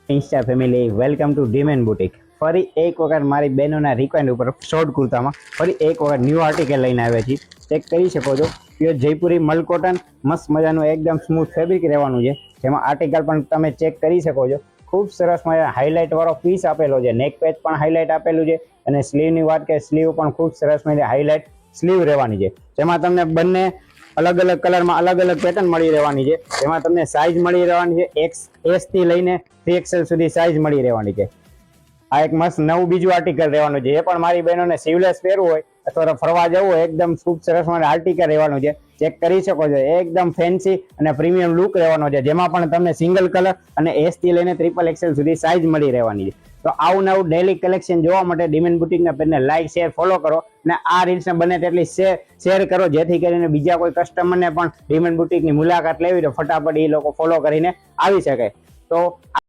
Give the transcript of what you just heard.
Insta family welcome to ડીમેન boutique. ફરી એક વખત મારી બહેનોના રિક્વાયરમેન્ટ ઉપર શોર્ટ કુર્તામાં ફરી એક વખત ન્યૂ આર્ટિકલ લઈને આવ્યા છીએ. ચેક કરી શકો છો, પ્યોર જયપુરી મલ કોટન, મસ્ત મજાનું એકદમ સ્મૂથ ફેબ્રિક રહેવાનું છે. જેમાં આર્ટિકલ પણ તમે ચેક કરી શકો છો. ખૂબ સરસ મજા હાઇલાઇટ વાળો પીસ આપેલો છે. નેક પેચ પણ હાઇલાઇટ આપેલું છે અને સ્લીવની વાત કે સ્લીવ પણ ખૂબ સરસ મજા હાઇલાઇટ સ્લીવ રહેવાની છે. જેમાં તમને બંને અલગ અલગ કલરમાં અલગ અલગ પેટર્ન મળી રહેવાની છે. જેમાં તમને સાઇઝ મળી રહેવાની છે. એક્સ થી લઈને 3XL સુધી સાઇઝ મળી રહેવાની છે. આ એક મસ્ત નવું બીજું આર્ટિકલ રહેવાનું છે. એ પણ મારી બહેનોને સીવલેસ પહેરવું હોય અથવા ફરવા જવું હોય એકદમ ખૂબ સરસ મને આર્ટિકલ રહેવાનું છે. ચેક કરી શકો છો, એકદમ ફેન્સી અને પ્રીમિયમ લુક રહેવાનો છે. જેમાં પણ તમને સિંગલ કલર અને એસ થી લઈને XXL સુધી સાઇઝ મળી રહેવાની છે. તો આવું નવું ડેલી કલેક્શન જોવા માટે ડીમેન બુટીકના પેજને લાઈક શેર ફોલો કરો અને આ રીલ્સને બને તેટલી શેર કરો, જેથી કરીને બીજા કોઈ કસ્ટમરને પણ ડીમેન બુટીકની મુલાકાત લેવી તો ફટાફટ એ લોકો ફોલો કરીને આવી શકે. તો